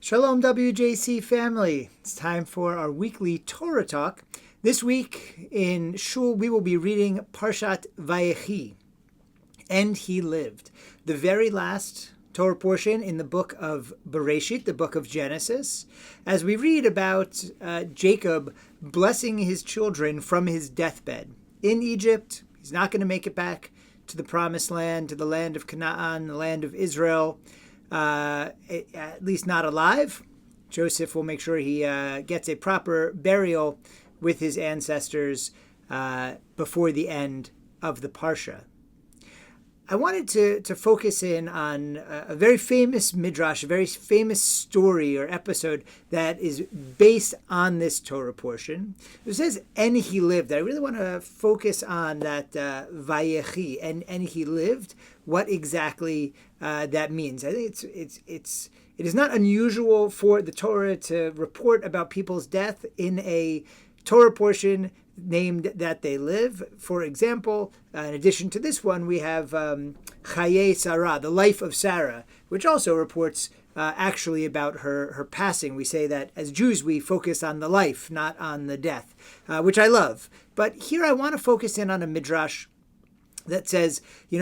Shalom WJC family. It's time for our weekly Torah Talk. This week in Shul we will be reading Parshat Vayehi, and he lived. The very last Torah portion in the book of Bereshit, the book of Genesis, as we read about Jacob blessing his children from his deathbed. In Egypt, he's not going to make it back to the promised land, to the land of Canaan, the land of Israel. At least not alive. Joseph will make sure he gets a proper burial with his ancestors before the end of the Parsha. I wanted to focus in on a very famous midrash, a very famous story or episode that is based on this Torah portion. It says, and he lived. I really want to focus on that Vayehi, and he lived, what exactly that means. I think it is not unusual for the Torah to report about people's death in a Torah portion named that they live. For example, in addition to this one, we have Chaye Sarah, the life of Sarah, which also reports actually about her passing. We say that as Jews we focus on the life, not on the death, which I love. But here I want to focus in on a midrash that says,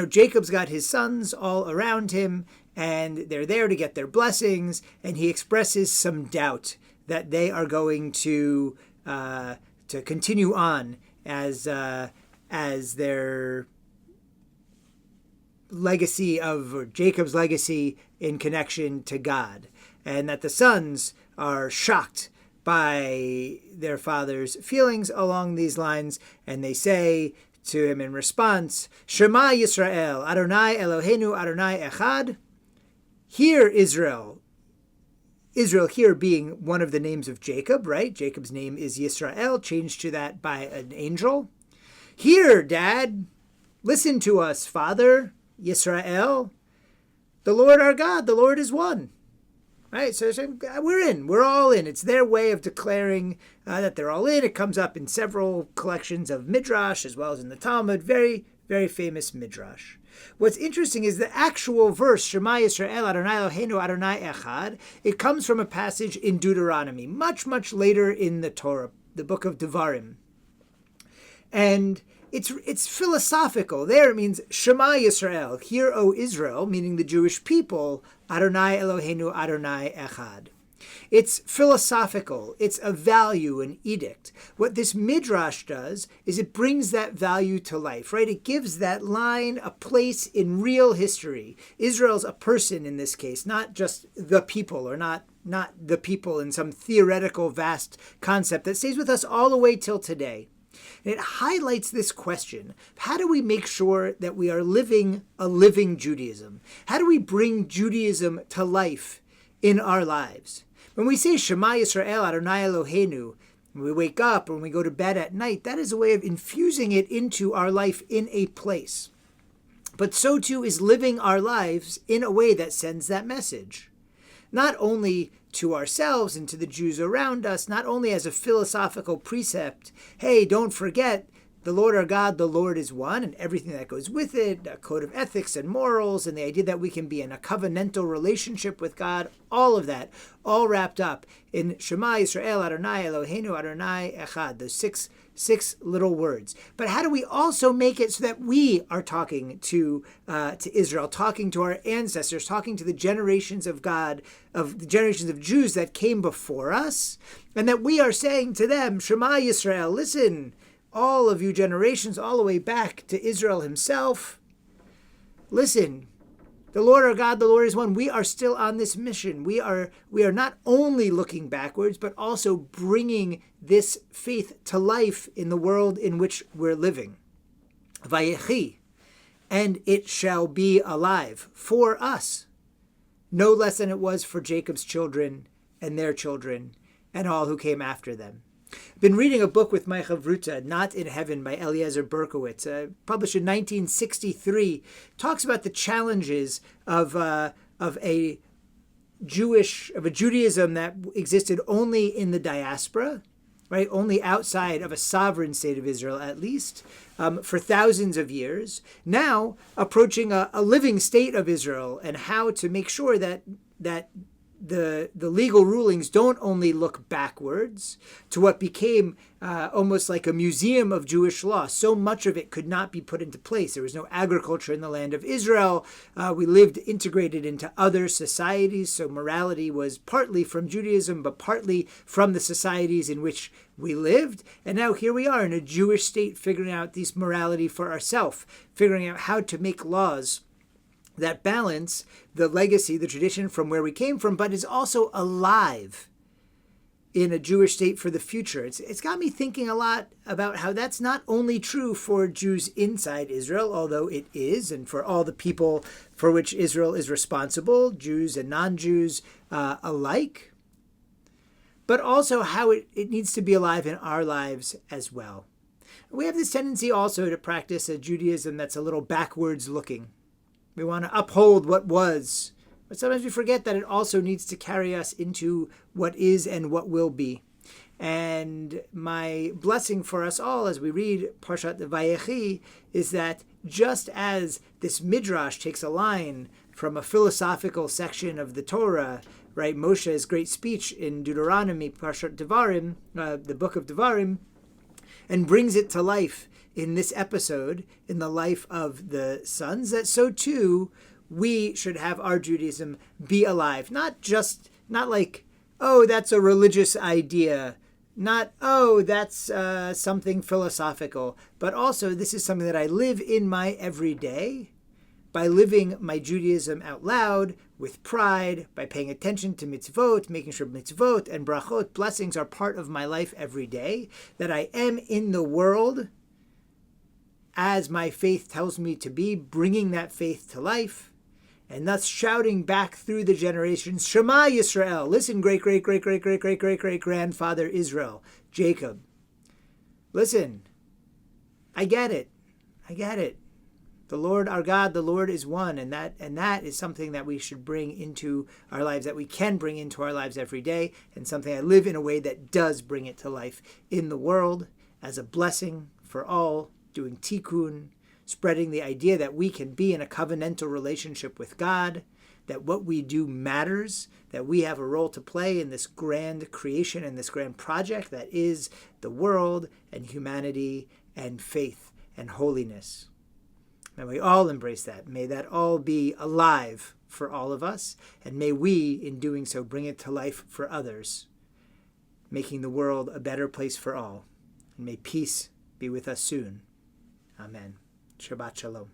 Jacob's got his sons all around him, and they're there to get their blessings, and he expresses some doubt that they are going to continue on as their legacy or Jacob's legacy in connection to God, and that the sons are shocked by their father's feelings along these lines, and they say to him in response, Shema Yisrael, Adonai Eloheinu Adonai Echad. Hear Israel. Israel here being one of the names of Jacob, right? Jacob's name is Yisrael, changed to that by an angel. Hear, Dad. Listen to us, Father, Yisrael. The Lord our God, the Lord is one. Right? So we're in. We're all in. It's their way of declaring that they're all in. It comes up in several collections of Midrash, as well as in the Talmud. Very, very famous Midrash. What's interesting is the actual verse, Shema Yisrael, Adonai Eloheinu, Adonai Echad. It comes from a passage in Deuteronomy, much, much later in the Torah, the book of Devarim. And it's philosophical. There it means Shema Yisrael, hear, O Israel, meaning the Jewish people, Adonai Eloheinu Adonai Echad. It's philosophical. It's a value, an edict. What this midrash does is it brings that value to life, right? It gives that line a place in real history. Israel's a person in this case, not just the people, or not the people in some theoretical vast concept that stays with us all the way till today. And it highlights this question: how do we make sure that we are living a living Judaism? How do we bring Judaism to life in our lives? When we say Shema Yisrael Adonai Eloheinu, when we wake up or when we go to bed at night, that is a way of infusing it into our life in a place. But so too is living our lives in a way that sends that message. Not only to ourselves and to the Jews around us, not only as a philosophical precept, hey, don't forget, the Lord our God, the Lord is one, and everything that goes with it, a code of ethics and morals, and the idea that we can be in a covenantal relationship with God, all of that, all wrapped up in Shema Yisrael Adonai Eloheinu Adonai Echad, those six little words. But how do we also make it so that we are talking to Israel, talking to our ancestors, talking to the generations of God, of the generations of Jews that came before us, and that we are saying to them, Shema Yisrael, listen, all of you generations, all the way back to Israel himself, listen, the Lord our God, the Lord is one. We are still on this mission. We are not only looking backwards, but also bringing this faith to life in the world in which we're living. Vayehi, and it shall be alive for us, no less than it was for Jacob's children and their children and all who came after them. I've been reading a book with my chavruta, Not in Heaven, by Eliezer Berkowitz, published in 1963. Talks about the challenges of a Judaism that existed only in the diaspora, right? Only outside of a sovereign state of Israel, at least, for thousands of years. Now approaching a living state of Israel, and how to make sure that the legal rulings don't only look backwards to what became almost like a museum of Jewish law. So much of it could not be put into place. There was no agriculture in the land of Israel. We lived integrated into other societies, so morality was partly from Judaism, but partly from the societies in which we lived. And now here we are in a Jewish state figuring out this morality for ourselves, figuring out how to make laws that balance the legacy, the tradition from where we came from, but is also alive in a Jewish state for the future. It's got me thinking a lot about how that's not only true for Jews inside Israel, although it is, and for all the people for which Israel is responsible, Jews and non-Jews alike, but also how it needs to be alive in our lives as well. We have this tendency also to practice a Judaism that's a little backwards looking. We want to uphold what was, but sometimes we forget that it also needs to carry us into what is and what will be. And my blessing for us all as we read Parshat Vayehi is that just as this midrash takes a line from a philosophical section of the Torah, right, Moshe's great speech in Deuteronomy, Parshat Devarim, the book of Devarim, and brings it to life in this episode, in the life of the sons, that so too we should have our Judaism be alive. Not like, oh, that's a religious idea, not, oh, that's something philosophical, but also this is something that I live in my everyday by living my Judaism out loud with pride, by paying attention to mitzvot, making sure mitzvot and brachot, blessings, are part of my life every day, that I am in the world as my faith tells me to be, bringing that faith to life, and thus shouting back through the generations, Shema Yisrael, listen, great-great-great-great-great-great-great-grandfather Israel, Jacob. Listen, I get it. The Lord our God, the Lord is one, and that is something that we should bring into our lives, that we can bring into our lives every day, and something I live in a way that does bring it to life in the world as a blessing for all, doing tikkun, spreading the idea that we can be in a covenantal relationship with God, that what we do matters, that we have a role to play in this grand creation and this grand project that is the world and humanity and faith and holiness. May we all embrace that. May that all be alive for all of us, and may we, in doing so, bring it to life for others, making the world a better place for all. And may peace be with us soon. Amen. Shabbat Shalom.